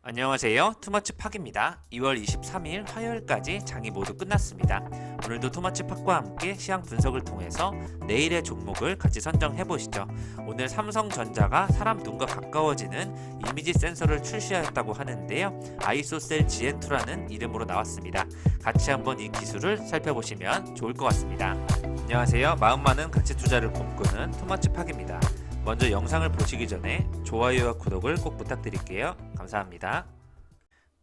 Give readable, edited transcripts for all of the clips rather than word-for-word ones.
안녕하세요. 투머치팍입니다. 2월 23일 화요일까지 장이 모두 끝났습니다. 오늘도 투머치팍과 함께 시황 분석을 통해서 내일의 종목을 같이 선정해 보시죠. 오늘 삼성전자가 사람 눈과 가까워지는 이미지 센서를 출시하였다고 하는데요. 아이소셀 GN2라는 이름으로 나왔습니다. 같이 한번 이 기술을 살펴보시면 좋을 것 같습니다. 안녕하세요. 마음 많은 가치 투자를 꿈꾸는 투머치팍입니다. 먼저 영상을 보시기 전에 좋아요와 구독을 꼭 부탁드릴게요. 감사합니다.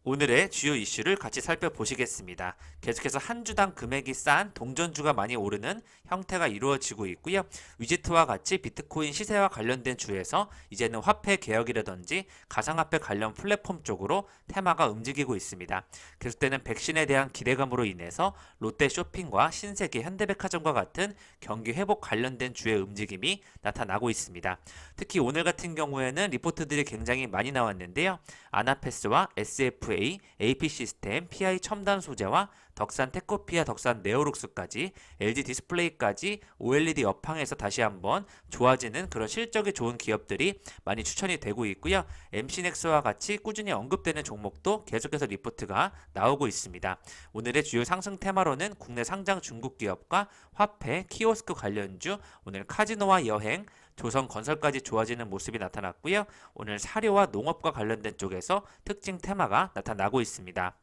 오늘의 주요 이슈를 같이 살펴보시겠습니다. 계속해서 한 주당 금액이 싼 동전주가 많이 오르는 형태가 이루어지고 있고요. 위지트와 같이 비트코인 시세와 관련된 주에서 이제는 화폐 개혁이라든지 가상화폐 관련 플랫폼 쪽으로 테마가 움직이고 있습니다. 계속되는 백신에 대한 기대감으로 인해서 롯데쇼핑과 신세계, 현대백화점과 같은 경기 회복 관련된 주의 움직임이 나타나고 있습니다. 특히 오늘 같은 경우에는 리포트들이 굉장히 많이 나왔는데요. 아나페스와 SFA, AP시스템, PI 첨단 소재와 덕산 테코피아, 덕산 네오룩스까지 LG 디스플레이까지 OLED 업황에서 다시 한번 좋아지는 그런 실적이 좋은 기업들이 많이 추천이 되고 있고요. MC넥스와 같이 꾸준히 언급되는 종목도 계속해서 리포트가 나오고 있습니다. 오늘의 주요 상승 테마로는 국내 상장 중국 기업과 화폐, 키오스크 관련주, 오늘 카지노와 여행, 조선건설까지 좋아지는 모습이 나타났고요. 오늘 사료와 농업과 관련된 쪽에서 특징 테마가 나타나고 있습니다.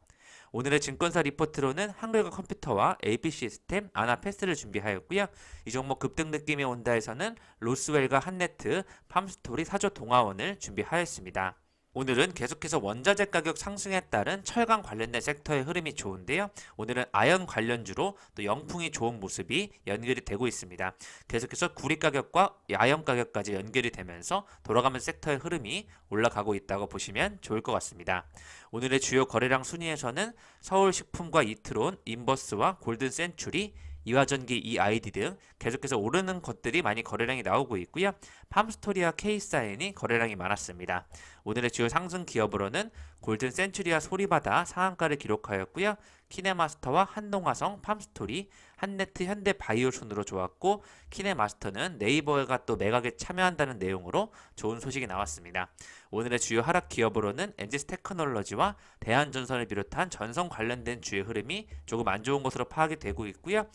오늘의 증권사 리포트로는 한글과 컴퓨터와 AP시스템, 아나패스를 준비하였고요. 이 종목 급등 느낌이 온다 해서는 로스웰과 한네트, 팜스토리, 사조동아원을 준비하였습니다. 오늘은 계속해서 원자재 가격 상승에 따른 철강 관련된 섹터의 흐름이 좋은데요. 오늘은 아연 관련주로 또 영풍이 좋은 모습이 연결이 되고 있습니다. 계속해서 구리 가격과 아연 가격까지 연결이 되면서 돌아가는 섹터의 흐름이 올라가고 있다고 보시면 좋을 것 같습니다. 오늘의 주요 거래량 순위에서는 서울식품과 이트론, 인버스와 골든 센츄리, 이화전기, 이아이디 등 계속해서 오르는 것들이 많이 거래량이 나오고 있고요. 팜스토리와 K사인이 거래량이 많았습니다. 오늘의 주요 상승 기업으로는 골든 센츄리와 소리바다 상한가를 기록하였고요. 키네마스터와 한동화성, 팜스토리, 한네트, 현대바이오 순으로 좋았고, 키네마스터는 네이버가 또 매각에 참여한다는 내용으로 좋은 소식이 나왔습니다. 오늘의 주요 하락 기업으로는 엔지스 테크놀로지와 대한전선을 비롯한 전선 관련된 주의 흐름이 조금 안 좋은 것으로 파악이 되고 있고요.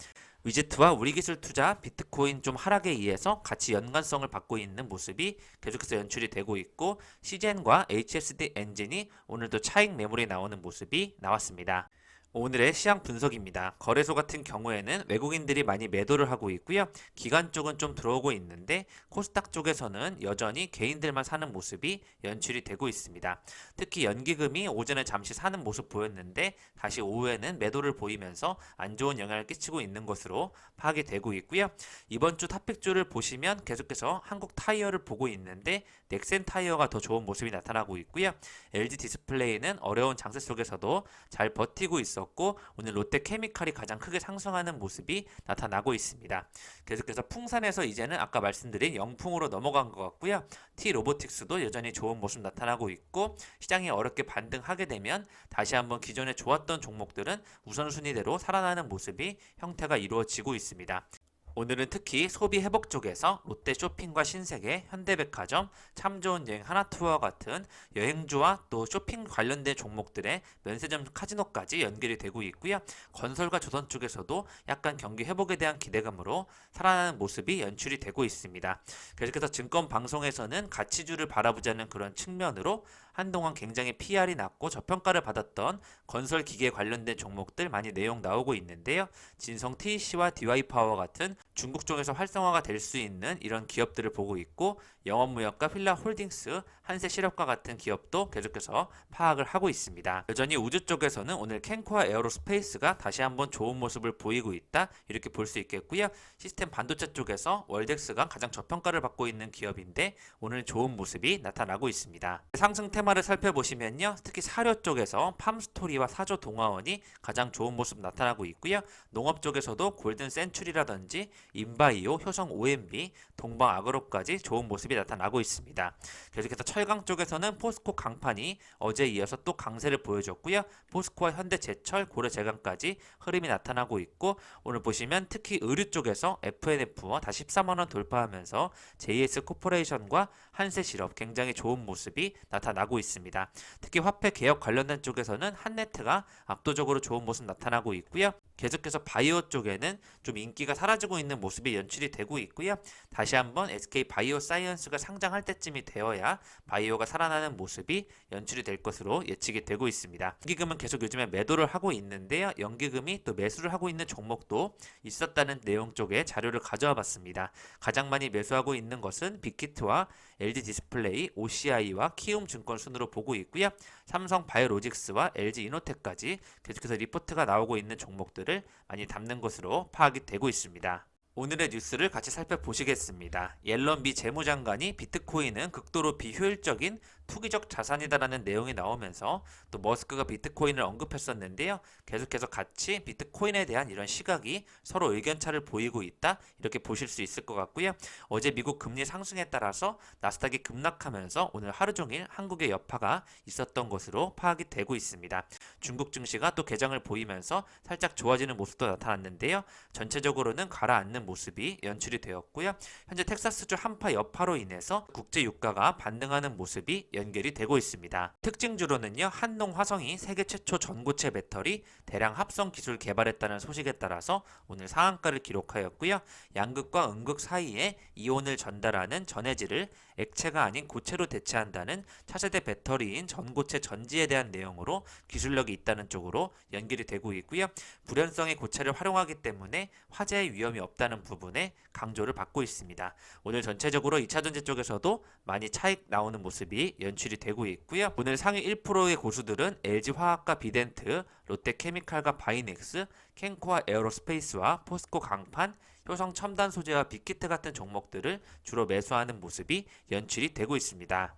위지트와 우리기술투자, 비트코인 좀 하락에 의해서 같이 연관성을 받고 있는 모습이 계속해서 연출이 되고 있고, CGN과 HSD 엔진이 오늘도 차익 매물이 나오는 모습이 나왔습니다. 오늘의 시황 분석입니다. 거래소 같은 경우에는 외국인들이 많이 매도를 하고 있고요. 기관 쪽은 좀 들어오고 있는데 코스닥 쪽에서는 여전히 개인들만 사는 모습이 연출이 되고 있습니다. 특히 연기금이 오전에 잠시 사는 모습 보였는데 다시 오후에는 매도를 보이면서 안 좋은 영향을 끼치고 있는 것으로 파악이 되고 있고요. 이번 주 탑픽주를 보시면 계속해서 한국 타이어를 보고 있는데 넥센 타이어가 더 좋은 모습이 나타나고 있고요. LG 디스플레이는 어려운 장세 속에서도 잘 버티고 있었고, 오늘 롯데케미칼이 가장 크게 상승하는 모습이 나타나고 있습니다. 계속해서 풍산에서 이제는 아까 말씀드린 영풍으로 넘어간 것 같고요. T로보틱스도 여전히 좋은 모습 나타나고 있고, 시장이 어렵게 반등하게 되면 다시 한번 기존에 좋았던 종목들은 우선순위대로 살아나는 모습이 형태가 이루어지고 있습니다. 오늘은 특히 소비 회복 쪽에서 롯데쇼핑과 신세계, 현대백화점, 참 좋은 여행, 하나투어와 같은 여행주와 또 쇼핑 관련된 종목들의 면세점 카지노까지 연결이 되고 있고요. 건설과 조선 쪽에서도 약간 경기 회복에 대한 기대감으로 살아나는 모습이 연출이 되고 있습니다. 계속해서 증권 방송에서는 가치주를 바라보자는 그런 측면으로 한동안 굉장히 PR이 낮고 저평가를 받았던 건설 기계 관련된 종목들 많이 내용 나오고 있는데요. 진성 TEC와 DY파워 같은 중국 쪽에서 활성화가 될 수 있는 이런 기업들을 보고 있고, 영업무역과 필라홀딩스, 한세실업과 같은 기업도 계속해서 파악을 하고 있습니다. 여전히 우주 쪽에서는 오늘 캔코와 에어로스페이스가 다시 한번 좋은 모습을 보이고 있다, 이렇게 볼 수 있겠고요. 시스템 반도체 쪽에서 월덱스가 가장 저평가를 받고 있는 기업인데 오늘 좋은 모습이 나타나고 있습니다. 상승 테마를 살펴보시면요, 특히 사료 쪽에서 팜스토리와 사조동아원이 가장 좋은 모습 나타나고 있고요. 농업 쪽에서도 골든 센츄리라든지 인바이오, 효성 OMB, 동방아그로까지 좋은 모습이 모습이 나타나고 있습니다. 계속해서 철강 쪽에서는 포스코 강판이 어제에 이어서 또 강세를 보여줬고요. 포스코와 현대제철, 고려제강까지 흐름이 나타나고 있고, 오늘 보시면 특히 의류 쪽에서 FNF 다시 14만 원 돌파하면서 JS 코퍼레이션과 한세실업 굉장히 좋은 모습이 나타나고 있습니다. 특히 화폐 개혁 관련된 쪽에서는 한네트가 압도적으로 좋은 모습 나타나고 있고요. 계속해서 바이오 쪽에는 좀 인기가 사라지고 있는 모습이 연출이 되고 있고요. 다시 한번 SK 바이오 사이언스가 상장할 때쯤이 되어야 바이오가 살아나는 모습이 연출이 될 것으로 예측이 되고 있습니다. 연기금은 계속 요즘에 매도를 하고 있는데요. 연기금이 또 매수를 하고 있는 종목도 있었다는 내용 쪽에 자료를 가져와 봤습니다. 가장 많이 매수하고 있는 것은 빅히트와 LG 디스플레이, OCI와 키움증권 순으로 보고 있고요. 삼성 바이오로직스와 LG 이노텍까지 계속해서 리포트가 나오고 있는 종목들을 많이 담는 것으로 파악이 되고 있습니다. 오늘의 뉴스를 같이 살펴보시겠습니다. 옐런 미 재무장관이 비트코인은 극도로 비효율적인 투기적 자산이다라는 내용이 나오면서 또 머스크가 비트코인을 언급했었는데요. 계속해서 같이 비트코인에 대한 이런 시각이 서로 의견차를 보이고 있다, 이렇게 보실 수 있을 것 같고요. 어제 미국 금리 상승에 따라서 나스닥이 급락하면서 오늘 하루 종일 한국의 여파가 있었던 것으로 파악이 되고 있습니다. 중국 증시가 또 개장을 보이면서 살짝 좋아지는 모습도 나타났는데요. 전체적으로는 가라앉는 모습이 연출이 되었고요. 현재 텍사스주 한파 여파로 인해서 국제 유가가 반등하는 모습이 연결이 되고 있습니다. 특징주로는요, 한농 화성이 세계 최초 전고체 배터리 대량 합성 기술 개발했다는 소식에 따라서 오늘 상한가를 기록하였고요. 양극과 음극 사이에 이온을 전달하는 전해질을 액체가 아닌 고체로 대체한다는 차세대 배터리인 전고체 전지에 대한 내용으로 기술력이 있다는 쪽으로 연결이 되고 있고요. 불연성의 고체를 활용하기 때문에 화재의 위험이 없다는 부분에 강조를 받고 있습니다. 오늘 전체적으로 2차전지 쪽에서도 많이 차익 나오는 모습이 연출이 되고 있고요. 오늘 상위 1%의 고수들은 LG화학과 비덴트, 롯데케미칼과 바이넥스, 캔코와 에어로스페이스와 포스코 강판, 효성 첨단 소재와 빅히트 같은 종목들을 주로 매수하는 모습이 연출이 되고 있습니다.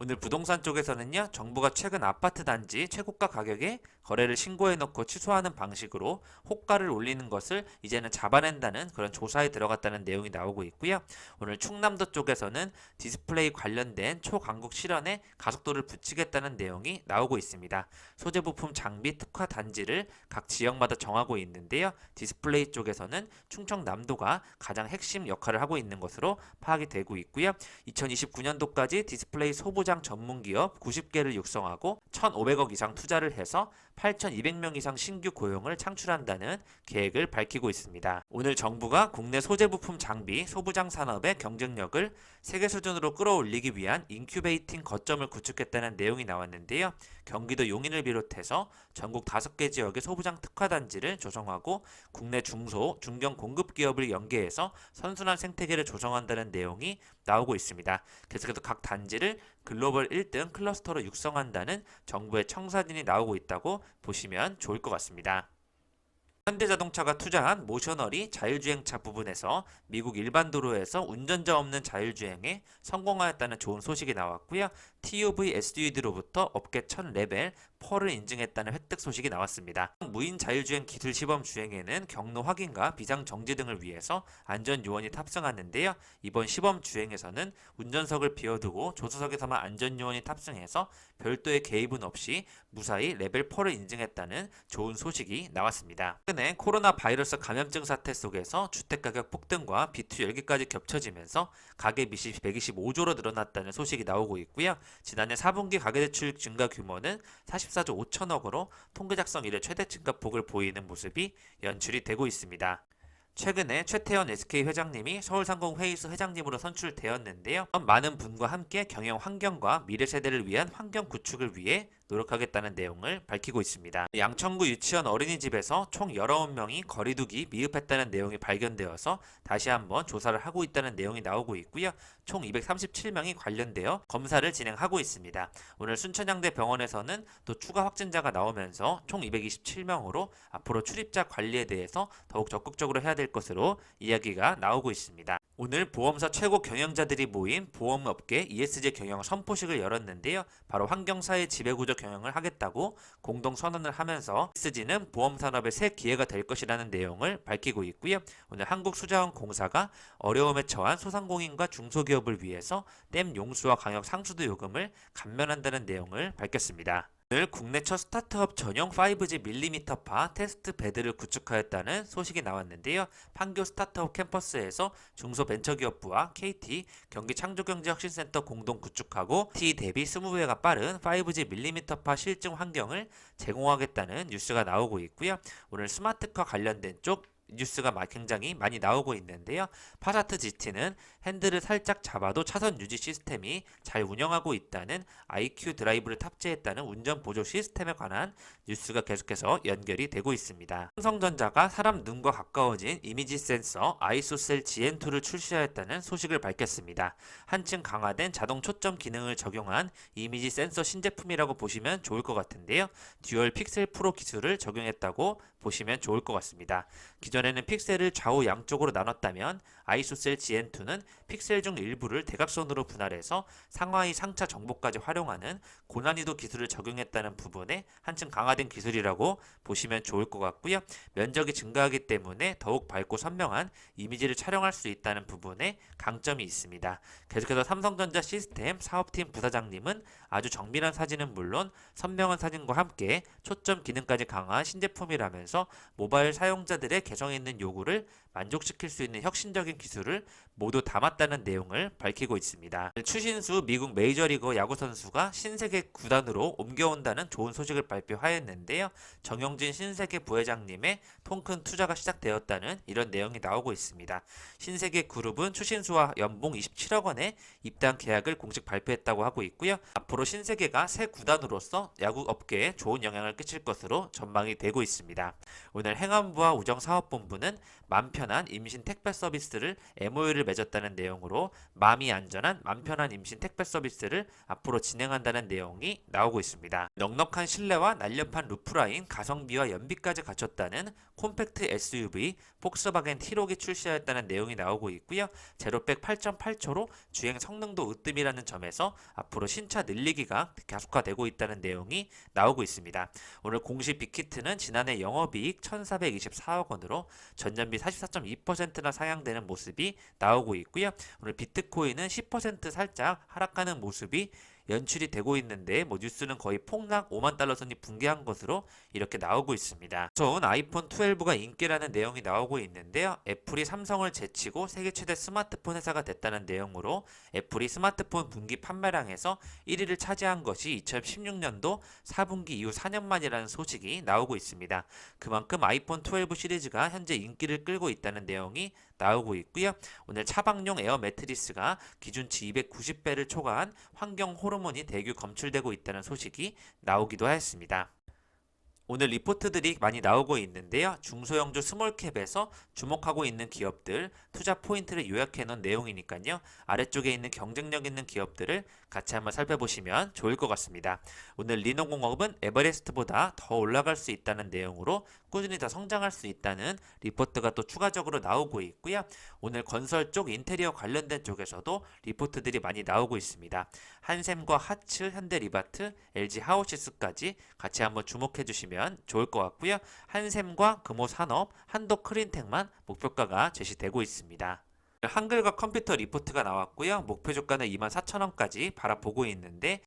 오늘 부동산 쪽에서는요, 정부가 최근 아파트 단지 최고가 가격에 거래를 신고해놓고 취소하는 방식으로 호가를 올리는 것을 이제는 잡아낸다는 그런 조사에 들어갔다는 내용이 나오고 있고요. 오늘 충남도 쪽에서는 디스플레이 관련된 초강국 실현에 가속도를 붙이겠다는 내용이 나오고 있습니다. 소재 부품 장비 특화 단지를 각 지역마다 정하고 있는데요. 디스플레이 쪽에서는 충청남도가 가장 핵심 역할을 하고 있는 것으로 파악이 되고 있고요. 2029년도까지 디스플레이 소부장 전문기업 90개를 육성하고 1,500억 이상 투자를 해서 8,200명 이상 신규 고용을 창출한다는 계획을 밝히고 있습니다. 오늘 정부가 국내 소재 부품 장비 소부장 산업의 경쟁력을 세계 수준으로 끌어올리기 위한 인큐베이팅 거점을 구축했다는 내용이 나왔는데요. 경기도 용인을 비롯해서 전국 5개 지역의 소부장 특화단지를 조성하고 국내 중소, 중견 공급 기업을 연계해서 선순환 생태계를 조성한다는 내용이 나오고 있습니다. 계속해서 각 단지를 글로벌 1등 클러스터로 육성한다는 정부의 청사진이 나오고 있다고 보시면 좋을 것 같습니다. 현대자동차가 투자한 모셔널이 자율주행차 부분에서 미국 일반 도로에서 운전자 없는 자율주행에 성공하였다는 좋은 소식이 나왔고요. TUV SUV로부터 업계 첫 레벨 펄을 인증했다는 획득 소식이 나왔습니다. 무인 자율주행 기술 시범 주행에는 경로 확인과 비상 정지 등을 위해서 안전 요원이 탑승하는데요. 이번 시범 주행에서는 운전석을 비워두고 조수석에서만 안전 요원이 탑승해서 별도의 개입은 없이 무사히 레벨 4를 인증했다는 좋은 소식이 나왔습니다. 최근에 코로나 바이러스 감염증 사태 속에서 주택가격 폭등과 비투 열기까지 겹쳐지면서 가계빚이 125조로 늘어났다는 소식이 나오고 있고요. 지난해 4분기 가계대출 증가 규모는 44조 5천억으로 통계 작성 이래 최대 증가폭을 보이는 모습이 연출이 되고 있습니다. 최근에 최태원 SK 회장님이 서울상공회의소 회장님으로 선출되었는데요. 많은 분과 함께 경영 환경과 미래 세대를 위한 환경 구축을 위해 노력하겠다는 내용을 밝히고 있습니다. 양천구 유치원 어린이집에서 총 19명이 거리두기 미흡했다는 내용이 발견되어서 다시 한번 조사를 하고 있다는 내용이 나오고 있고요. 총 237명이 관련되어 검사를 진행하고 있습니다. 오늘 순천향대 병원에서는 또 추가 확진자가 나오면서 총 227명으로 앞으로 출입자 관리에 대해서 더욱 적극적으로 해야 될 것으로 이야기가 나오고 있습니다. 오늘 보험사 최고 경영자들이 모인 보험업계 ESG 경영 선포식을 열었는데요. 바로 환경사회 지배구조 경영을 하겠다고 공동 선언을 하면서 ESG는 보험산업의 새 기회가 될 것이라는 내용을 밝히고 있고요. 오늘 한국수자원공사가 어려움에 처한 소상공인과 중소기업을 위해서 댐 용수와 강력 상수도 요금을 감면한다는 내용을 밝혔습니다. 오늘 국내 첫 스타트업 전용 5G 밀리미터파 테스트 베드를 구축하였다는 소식이 나왔는데요. 판교 스타트업 캠퍼스에서 중소벤처기업부와 KT 경기창조경제혁신센터 공동 구축하고 T 대비 20배가 빠른 5G 밀리미터파 실증 환경을 제공하겠다는 뉴스가 나오고 있고요. 오늘 스마트카 관련된 쪽 뉴스가 굉장히 많이 나오고 있는데요. 파사트 GT는 핸들을 살짝 잡아도 차선 유지 시스템이 잘 운영하고 있다는 IQ 드라이브를 탑재했다는 운전 보조 시스템에 관한 뉴스가 계속해서 연결이 되고 있습니다. 삼성전자가 사람 눈과 가까워진 이미지 센서 아이소셀 GN2를 출시하였다는 소식을 밝혔습니다. 한층 강화된 자동 초점 기능을 적용한 이미지 센서 신제품이라고 보시면 좋을 것 같은데요. 듀얼 픽셀 프로 기술을 적용했다고 보시면 좋을 것 같습니다. 기존에는 픽셀을 좌우 양쪽으로 나눴다면 아이소셀 GN2는 픽셀 중 일부를 대각선으로 분할해서 상하이 상차 정보까지 활용하는 고난이도 기술을 적용했다는 부분에 한층 강화된 기술이라고 보시면 좋을 것 같고요. 면적이 증가하기 때문에 더욱 밝고 선명한 이미지를 촬영할 수 있다는 부분에 강점이 있습니다. 계속해서 삼성전자 시스템 사업팀 부사장님은 아주 정밀한 사진은 물론 선명한 사진과 함께 초점 기능까지 강화한 신제품이라면서 모바일 사용자들의 개성 있는 요구를 만족시킬 수 있는 혁신적인 기술을 모두 담았다는 내용을 밝히고 있습니다. 추신수 미국 메이저리그 야구 선수가 신세계 구단으로 옮겨온다는 좋은 소식을 발표하였는데요. 정영진 신세계 부회장님의 통큰 투자가 시작되었다는 이런 내용이 나오고 있습니다. 신세계 그룹은 추신수와 연봉 27억 원의 입단 계약을 공식 발표했다고 하고 있고요. 앞으로 신세계가 새 구단으로서 야구 업계에 좋은 영향을 끼칠 것으로 전망이 되고 있습니다. 오늘 행안부와 우정사업본부는 맘 편한 임신 택배 서비스를 MOU를 맺었다는 내용으로 맘이 안전한 맘 편한 임신 택배 서비스를 앞으로 진행한다는 내용이 나오고 있습니다. 넉넉한 실내와 날렵한 루프라인 가성비와 연비까지 갖췄다는 콤팩트 SUV 폭스바겐 T-록이 출시하였다는 내용이 나오고 있고요. 제로백 8.8초로 주행 성능도 으뜸이라는 점에서 앞으로 신차 늘리기가 가속화되고 있다는 내용이 나오고 있습니다. 오늘 공시 빅히트는 지난해 영업이익 1,424억 원으로 전년비 44.2%나 상향되는 모습이 나오고 있고요. 오늘 비트코인은 10% 살짝 하락하는 모습이 연출이 되고 있는데 뉴스는 거의 폭락 5만 달러 선이 붕괴한 것으로 이렇게 나오고 있습니다. 우선 아이폰 12가 인기라는 내용이 나오고 있는데요. 애플이 삼성을 제치고 세계 최대 스마트폰 회사가 됐다는 내용으로 애플이 스마트폰 분기 판매량에서 1위를 차지한 것이 2016년도 4분기 이후 4년 만이라는 소식이 나오고 있습니다. 그만큼 아이폰 12 시리즈가 현재 인기를 끌고 있다는 내용이 나오고 있고요. 오늘 차박용 에어 매트리스가 기준치 290배를 초과한 환경 호르몬이 대규 검출되고 있다는 소식이 나오기도 하였습니다. 오늘 리포트들이 많이 나오고 있는데요. 중소형주 스몰캡에서 주목하고 있는 기업들 투자 포인트를 요약해 놓은 내용이니까요. 아래쪽에 있는 경쟁력 있는 기업들을 같이 한번 살펴보시면 좋을 것 같습니다. 오늘 리노공업은 에버레스트보다 더 올라갈 수 있다는 내용으로 꾸준히 더 성장할 수 있다는 리포트가 또 추가적으로 나오고 있고요. 오늘 건설 쪽 인테리어 관련된 쪽에서도 리포트들이 많이 나오고 있습니다. 한샘과 하츠, 현대리바트, LG 하우시스까지 같이 한번 주목해 주시면 좋을 것 같고요. 한샘과 금호산업, 한도크린텍만 목표가가 제시되고 있습니다. 한글과 컴퓨터 리포트가 나왔고요. 목표 주가는 24,000원까지 바라보고 있는데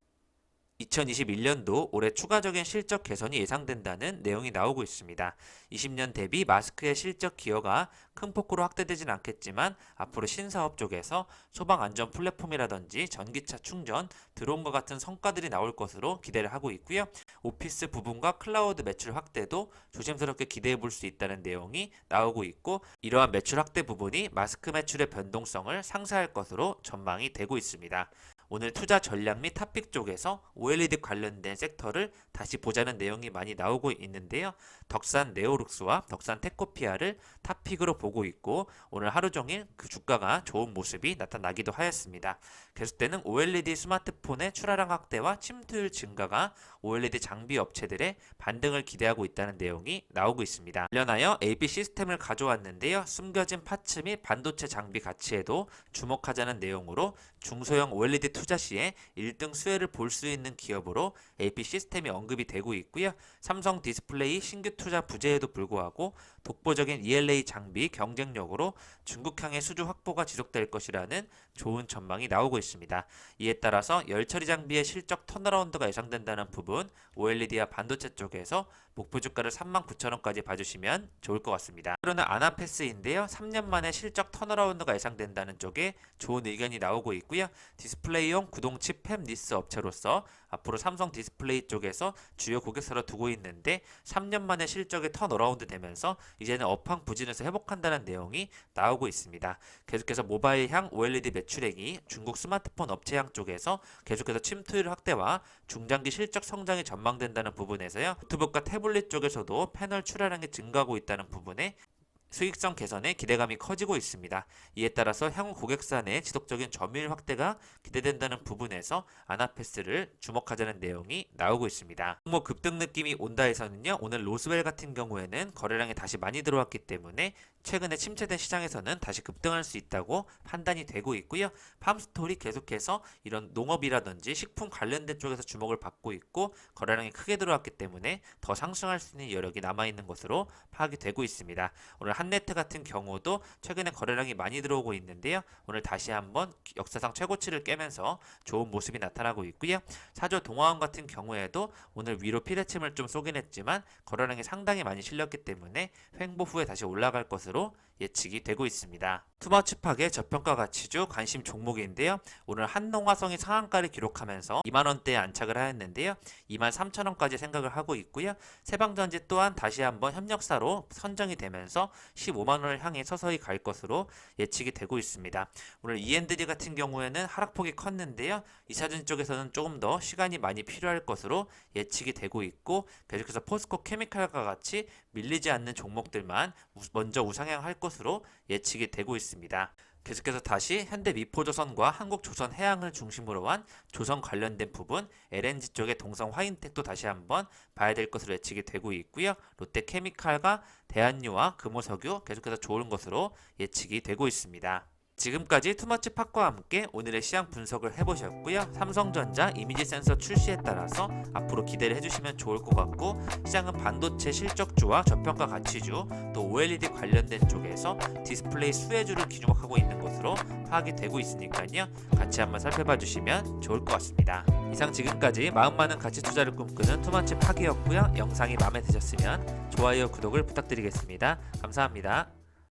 2021년도 올해 추가적인 실적 개선이 예상된다는 내용이 나오고 있습니다. 20년 대비 마스크의 실적 기여가 큰 폭으로 확대되진 않겠지만 앞으로 신사업 쪽에서 소방안전 플랫폼이라든지 전기차 충전, 드론과 같은 성과들이 나올 것으로 기대를 하고 있고요. 오피스 부분과 클라우드 매출 확대도 조심스럽게 기대해 볼 수 있다는 내용이 나오고 있고 이러한 매출 확대 부분이 마스크 매출의 변동성을 상쇄할 것으로 전망이 되고 있습니다. 오늘 투자 전략 및 탑픽 쪽에서 OLED 관련된 섹터를 다시 보자는 내용이 많이 나오고 있는데요. 덕산 네오룩스와 덕산 테코피아를 탑픽으로 보고 있고 오늘 하루 종일 그 주가가 좋은 모습이 나타나기도 하였습니다. 계속되는 OLED 스마트폰의 출하량 확대와 침투율 증가가 OLED 장비 업체들의 반등을 기대하고 있다는 내용이 나오고 있습니다. 관련하여 AP 시스템을 가져왔는데요. 숨겨진 파츠 및 반도체 장비 가치에도 주목하자는 내용으로 중소형 OLED 투자 시에 1등 수혜를 볼 수 있는 기업으로 AP 시스템이 언급이 되고 있고요. 삼성 디스플레이 신규 투자 부재에도 불구하고 독보적인 ELA 장비 경쟁력으로 중국향의 수주 확보가 지속될 것이라는 좋은 전망이 나오고 있습니다. 이에 따라서 열처리 장비의 실적 턴어라운드가 예상된다는 부분 OLED와 반도체 쪽에서 목표 주가를 39,000원까지 봐주시면 좋을 것 같습니다. 그러나 아나패스인데요. 3년 만에 실적 턴어라운드가 예상된다는 쪽에 좋은 의견이 나오고 있고요. 디스플레이용 구동칩 팹 리스 업체로서 앞으로 삼성 디스플레이 쪽에서 주요 고객사로 두고 있는데 3년 만에 실적이 턴어라운드 되면서 이제는 업황 부진에서 회복한다는 내용이 나오고 있습니다. 계속해서 모바일향 OLED 매출액이 중국 스마트폰 업체향 쪽에서 계속해서 침투율 확대와 중장기 실적 성장이 전망된다는 부분에서요. 노트북과 태블릿 쪽에서도 패널 출하량이 증가하고 있다는 부분에 수익성 개선에 기대감이 커지고 있습니다. 이에 따라서 향후 고객사 내 지속적인 점유율 확대가 기대된다는 부분에서 아나패스를 주목하자는 내용이 나오고 있습니다. 급등 느낌이 온다에서는요. 오늘 로스웰 같은 경우에는 거래량이 다시 많이 들어왔기 때문에 최근에 침체된 시장에서는 다시 급등할 수 있다고 판단이 되고 있고요. 팜스토리 계속해서 이런 농업이라든지 식품 관련된 쪽에서 주목을 받고 있고 거래량이 크게 들어왔기 때문에 더 상승할 수 있는 여력이 남아있는 것으로 파악이 되고 있습니다. 오늘 한네트 같은 경우도 최근에 거래량이 많이 들어오고 있는데요. 오늘 다시 한번 역사상 최고치를 깨면서 좋은 모습이 나타나고 있고요. 사조 동화원 같은 경우에도 오늘 위로 피레침을 좀 쏘긴 했지만 거래량이 상당히 많이 실렸기 때문에 횡보 후에 다시 올라갈 것으로 예측이 되고 있습니다. 투머치팍의 저평가 가치주 관심 종목인데요. 오늘 한농화성이 상한가를 기록하면서 2만원대에 안착을 하였는데요. 23,000원까지 생각을 하고 있고요. 세방전지 또한 다시 한번 협력사로 선정이 되면서 15만원을 향해 서서히 갈 것으로 예측이 되고 있습니다. 오늘 E&D 같은 경우에는 하락폭이 컸는데요. 이차전 쪽에서는 조금 더 시간이 많이 필요할 것으로 예측이 되고 있고 계속해서 포스코 케미칼과 같이 밀리지 않는 종목들만 먼저 우상향할 것으로 예측이 되고 있습니다. 계속해서 다시 현대미포조선과 한국조선해양을 중심으로 한 조선 관련된 부분 LNG 쪽의 동성 화인텍도 다시 한번 봐야 될 것으로 예측이 되고 있고요. 롯데케미칼과 대한유와 금호석유 계속해서 좋은 것으로 예측이 되고 있습니다. 지금까지 투머치팍과 함께 오늘의 시장 분석을 해보셨고요. 삼성전자 이미지 센서 출시에 따라서 앞으로 기대를 해주시면 좋을 것 같고 시장은 반도체 실적주와 저평가 가치주 또 OLED 관련된 쪽에서 디스플레이 수혜주를 기준하고 있는 것으로 파악이 되고 있으니까요. 같이 한번 살펴봐 주시면 좋을 것 같습니다. 이상 지금까지 마음 많은 가치 투자를 꿈꾸는 투머치팍이었고요. 영상이 마음에 드셨으면 좋아요, 구독을 부탁드리겠습니다. 감사합니다.